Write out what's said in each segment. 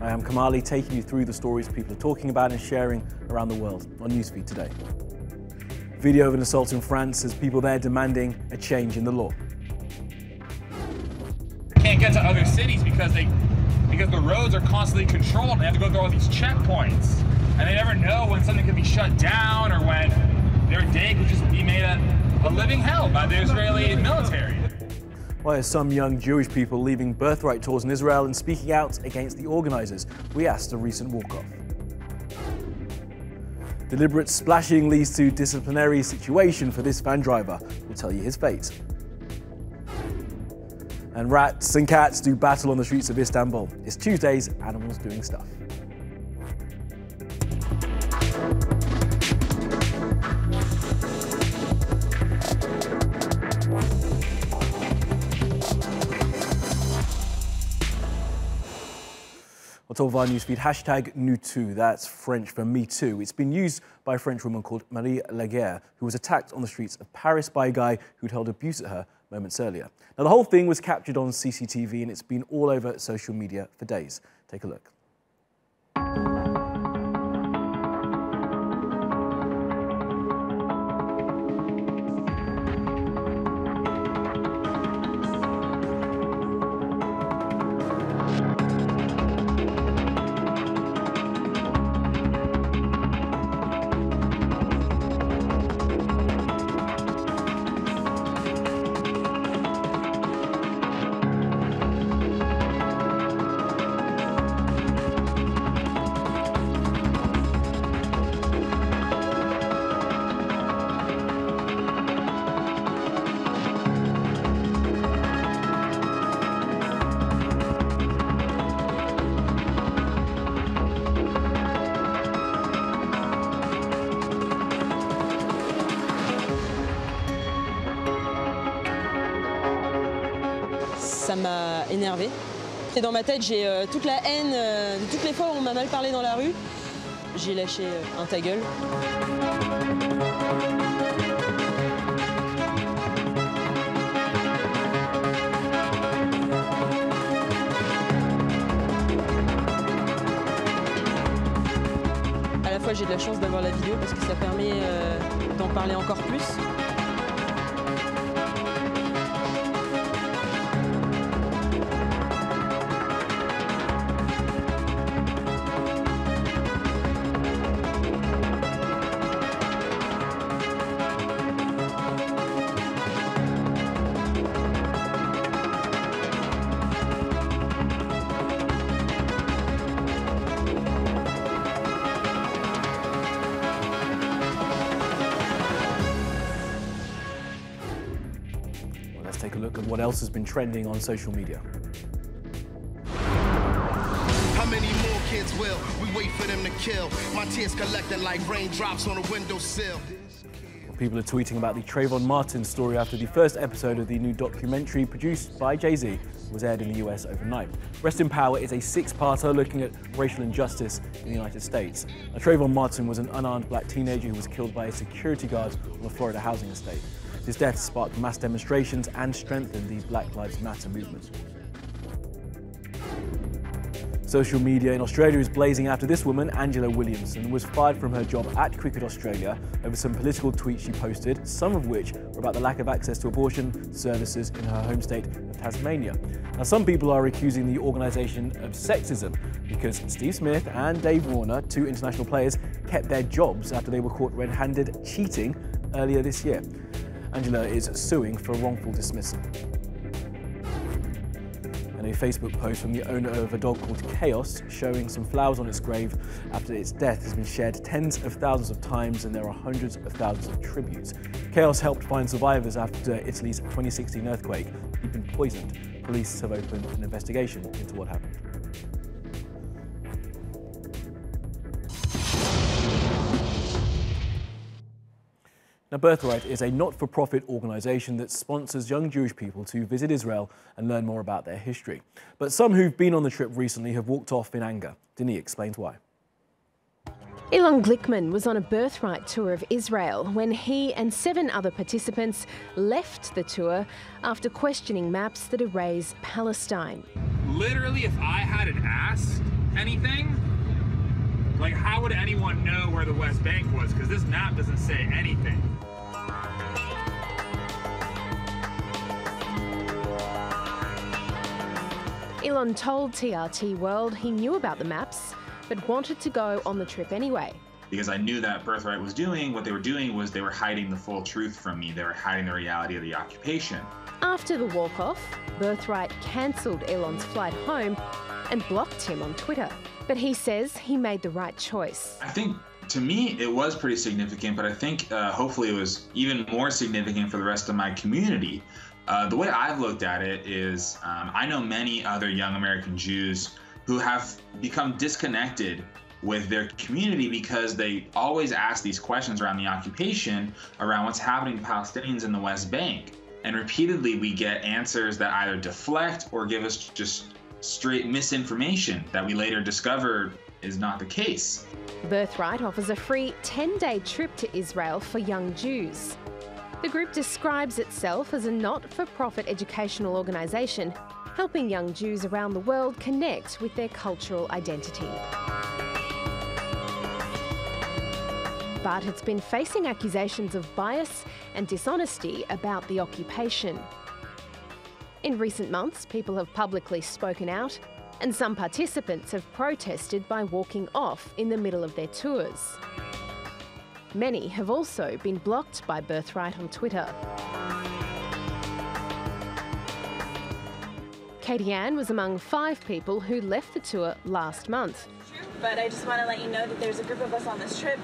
I am Kamali, taking you through the stories people are talking about and sharing around the world on NewsFeed today. Video of an assault in France as people there demanding a change in the law. Can't get to other cities because the roads are constantly controlled and they have to go through all these checkpoints. And they never know when something could be shut down or when their day could just be made a living hell by the Israeli military. Why are some young Jewish people leaving Birthright tours in Israel and speaking out against the organisers? We asked a recent walk-off. Deliberate splashing leads to disciplinary situation for this van driver. We'll tell you his fate. And rats and cats do battle on the streets of Istanbul. It's Tuesday's Animals Doing Stuff. On top of our newsfeed, hashtag #NewToo, that's French for Me Too. It's been used by a French woman called Marie Laguerre, who was attacked on the streets of Paris by a guy who'd held abuse at her moments earlier. Now, the whole thing was captured on CCTV and it's been all over social media for days. Take a look. Ça m'a énervée. Et dans ma tête, j'ai toute la haine de toutes les fois où on m'a mal parlé dans la rue. J'ai lâché un ta gueule. À la fois, j'ai de la chance d'avoir la vidéo parce que ça permet d'en parler encore plus. Let's take a look at what else has been trending on social media. How many more kids will we wait for them to kill? My tears collecting like raindrops on a windowsill. People are tweeting about the Trayvon Martin story after the first episode of the new documentary produced by Jay-Z was aired in the US overnight. Rest in Power is a six-parter looking at racial injustice in the United States. Now, Trayvon Martin was an unarmed black teenager who was killed by a security guard on a Florida housing estate. His death sparked mass demonstrations and strengthened the Black Lives Matter movement. Social media in Australia is blazing after this woman, Angela Williamson, was fired from her job at Cricket Australia over some political tweets she posted, some of which were about the lack of access to abortion services in her home state of Tasmania. Now, some people are accusing the organisation of sexism because Steve Smith and Dave Warner, two international players, kept their jobs after they were caught red-handed cheating earlier this year. Angela is suing for wrongful dismissal. And a Facebook post from the owner of a dog called Chaos showing some flowers on its grave after its death has been shared tens of thousands of times, and there are hundreds of thousands of tributes. Chaos helped find survivors after Italy's 2016 earthquake. He'd been poisoned. Police have opened an investigation into what happened. Now, Birthright is a not-for-profit organisation that sponsors young Jewish people to visit Israel and learn more about their history. But some who've been on the trip recently have walked off in anger. Denis explains why. Ilan Glickman was on a Birthright tour of Israel when he and 7 other participants left the tour after questioning maps that erase Palestine. Literally, if I hadn't asked, anything, like how would anyone know where the West Bank was? Because this map doesn't say anything. Elon told TRT World he knew about the maps, but wanted to go on the trip anyway. Because I knew that Birthright was doing, what they were doing was they were hiding the full truth from me. They were hiding the reality of the occupation. After the walk-off, Birthright cancelled Elon's flight home and blocked him on Twitter. But he says he made the right choice. I think, to me, it was pretty significant, but I think hopefully it was even more significant for the rest of my community. The way I've looked at it is I know many other young American Jews who have become disconnected with their community because they always ask these questions around the occupation, around what's happening to Palestinians in the West Bank. And repeatedly we get answers that either deflect or give us just straight misinformation that we later discover is not the case. Birthright offers a free 10-day trip to Israel for young Jews. The group describes itself as a not-for-profit educational organisation, helping young Jews around the world connect with their cultural identity. But it's been facing accusations of bias and dishonesty about the occupation. In recent months, people have publicly spoken out, and some participants have protested by walking off in the middle of their tours. Many have also been blocked by Birthright on Twitter. Katie Ann was among 5 people who left the tour last month. But I just want to let you know that there's a group of us on this trip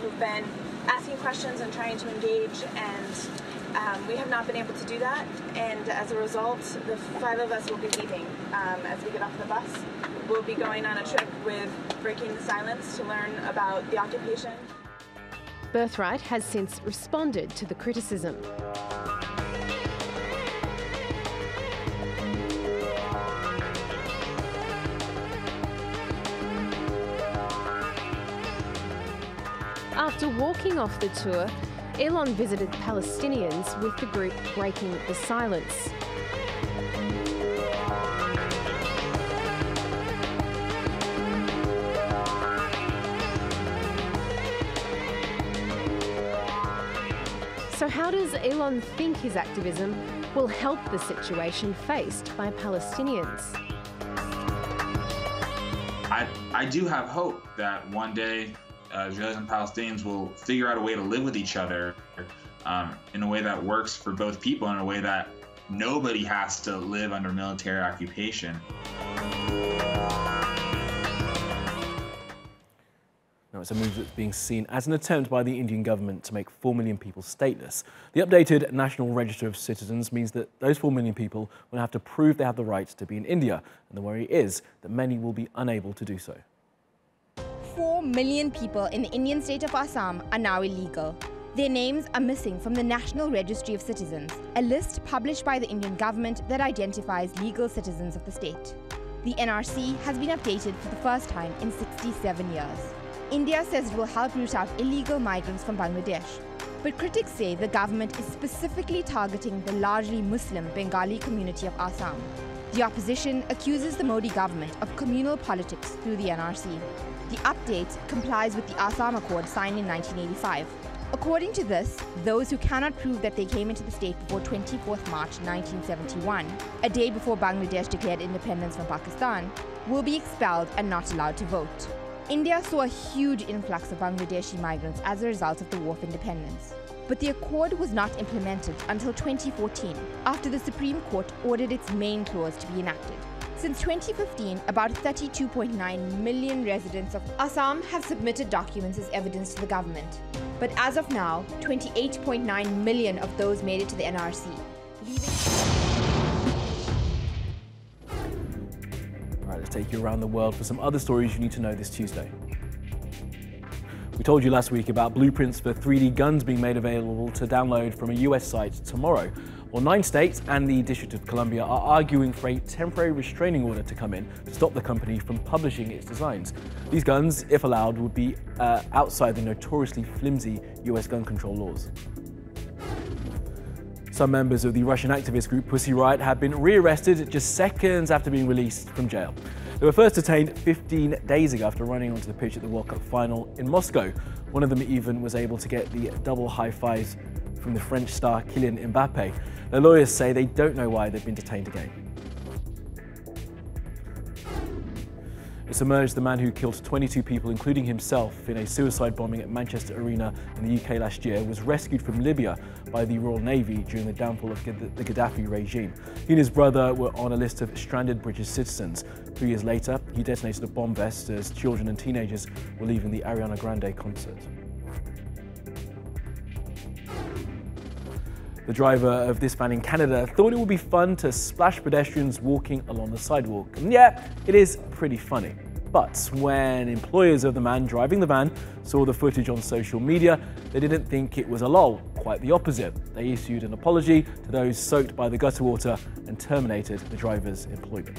who've been asking questions and trying to engage, and we have not been able to do that. And as a result, the 5 of us will be leaving as we get off the bus. We'll be going on a trip with Breaking the Silence to learn about the occupation. Birthright has since responded to the criticism. After walking off the tour, Elon visited Palestinians with the group Breaking the Silence. So how does Elon think his activism will help the situation faced by Palestinians? I do have hope that one day Israelis and Palestinians will figure out a way to live with each other in a way that works for both people, in a way that nobody has to live under military occupation. Now, it's a move that's being seen as an attempt by the Indian government to make 4 million people stateless. The updated National Register of Citizens means that those 4 million people will have to prove they have the right to be in India, and the worry is that many will be unable to do so. 4 million people in the Indian state of Assam are now illegal. Their names are missing from the National Registry of Citizens, a list published by the Indian government that identifies legal citizens of the state. The NRC has been updated for the first time in 67 years. India says it will help root out illegal migrants from Bangladesh. But critics say the government is specifically targeting the largely Muslim Bengali community of Assam. The opposition accuses the Modi government of communal politics through the NRC. The update complies with the Assam Accord signed in 1985. According to this, those who cannot prove that they came into the state before 24th March 1971, a day before Bangladesh declared independence from Pakistan, will be expelled and not allowed to vote. India saw a huge influx of Bangladeshi migrants as a result of the War of Independence. But the accord was not implemented until 2014, after the Supreme Court ordered its main clause to be enacted. Since 2015, about 32.9 million residents of Assam have submitted documents as evidence to the government. But as of now, 28.9 million of those made it to the NRC, All right, let's take you around the world for some other stories you need to know this Tuesday. We told you last week about blueprints for 3D guns being made available to download from a US site tomorrow. Well, 9 states and the District of Columbia are arguing for a temporary restraining order to come in to stop the company from publishing its designs. These guns, if allowed, would be outside the notoriously flimsy US gun control laws. Some members of the Russian activist group Pussy Riot have been rearrested just seconds after being released from jail. They were first detained 15 days ago after running onto the pitch at the World Cup final in Moscow. One of them even was able to get the double high fives from the French star Kylian Mbappe. Their lawyers say they don't know why they've been detained again. It's emerged the man who killed 22 people, including himself, in a suicide bombing at Manchester Arena in the UK last year, was rescued from Libya by the Royal Navy during the downfall of the Gaddafi regime. He and his brother were on a list of stranded British citizens. 3 years later, he detonated a bomb vest as children and teenagers were leaving the Ariana Grande concert. The driver of this van in Canada thought it would be fun to splash pedestrians walking along the sidewalk. And yeah, it is pretty funny. But when employers of the man driving the van saw the footage on social media, they didn't think it was a lol. Quite the opposite. They issued an apology to those soaked by the gutter water and terminated the driver's employment.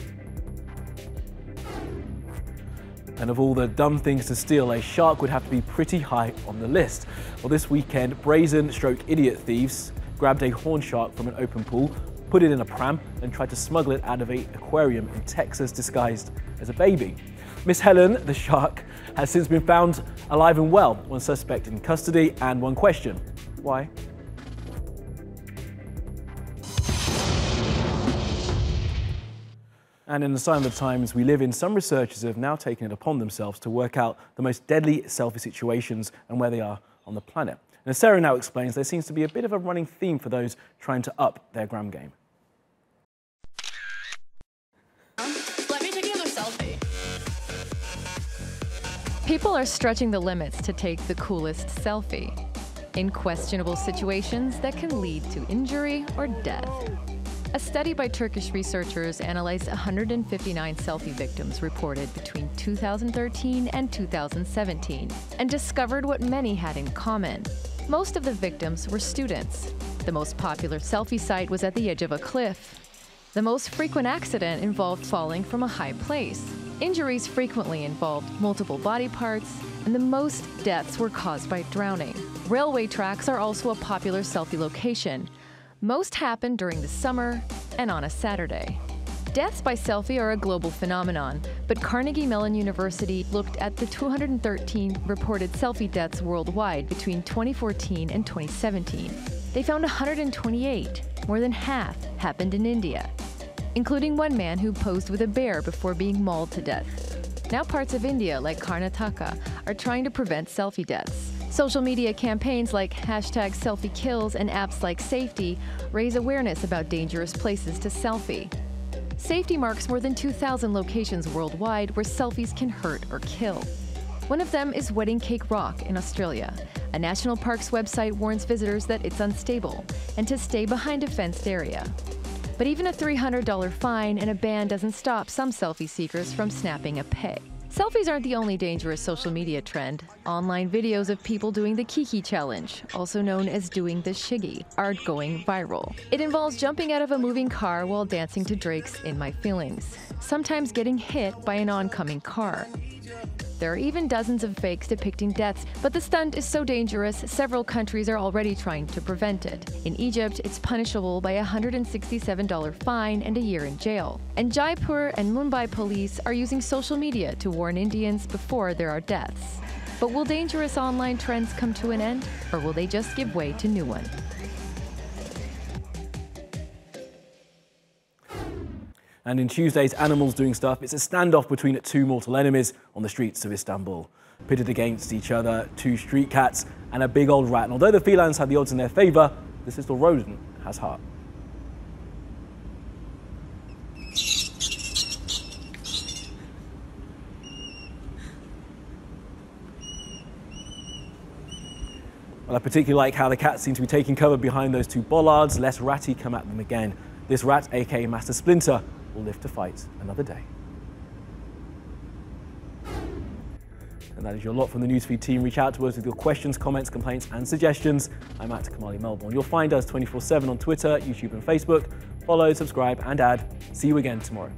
And of all the dumb things to steal, a shark would have to be pretty high on the list. Well, this weekend, brazen-idiot thieves grabbed a horn shark from an open pool, put it in a pram, and tried to smuggle it out of an aquarium in Texas disguised as a baby. Miss Helen, the shark, has since been found alive and well, one suspect in custody, and one question: why? And in the sign of the times we live in, some researchers have now taken it upon themselves to work out the most deadly selfie situations and where they are on the planet. And as Sarah now explains, there seems to be a bit of a running theme for those trying to up their gram game. Let me take another selfie. People are stretching the limits to take the coolest selfie in questionable situations that can lead to injury or death. A study by Turkish researchers analyzed 159 selfie victims reported between 2013 and 2017 and discovered what many had in common. Most of the victims were students. The most popular selfie site was at the edge of a cliff. The most frequent accident involved falling from a high place. Injuries frequently involved multiple body parts, and the most deaths were caused by drowning. Railway tracks are also a popular selfie location. Most happen during the summer and on a Saturday. Deaths by selfie are a global phenomenon, but Carnegie Mellon University looked at the 213 reported selfie deaths worldwide between 2014 and 2017. They found 128, more than half, happened in India, including one man who posed with a bear before being mauled to death. Now parts of India, like Karnataka, are trying to prevent selfie deaths. Social media campaigns like #SelfieKills and apps like Safety raise awareness about dangerous places to selfie. Safety marks more than 2,000 locations worldwide where selfies can hurt or kill. One of them is Wedding Cake Rock in Australia. A national parks website warns visitors that it's unstable and to stay behind a fenced area. But even a $300 fine and a ban doesn't stop some selfie seekers from snapping a pic. Selfies aren't the only dangerous social media trend. Online videos of people doing the Kiki challenge, also known as doing the shiggy, are going viral. It involves jumping out of a moving car while dancing to Drake's In My Feelings, sometimes getting hit by an oncoming car. There are even dozens of fakes depicting deaths, but the stunt is so dangerous, several countries are already trying to prevent it. In Egypt, it's punishable by a $167 fine and a year in jail. And Jaipur and Mumbai police are using social media to warn Indians before there are deaths. But will dangerous online trends come to an end, or will they just give way to new ones? And in Tuesday's Animals Doing Stuff, it's a standoff between two mortal enemies on the streets of Istanbul. Pitted against each other, two street cats and a big old rat. And although the felines had the odds in their favour, this little rodent has heart. Well, I particularly like how the cats seem to be taking cover behind those two bollards, lest Ratty come at them again. This rat, aka Master Splinter, will live to fight another day. And that is your lot from the NewsFeed team. Reach out to us with your questions, comments, complaints and suggestions. I'm at Kamali Melbourne. You'll find us 24/7 on Twitter, YouTube and Facebook. Follow, subscribe and add. See you again tomorrow.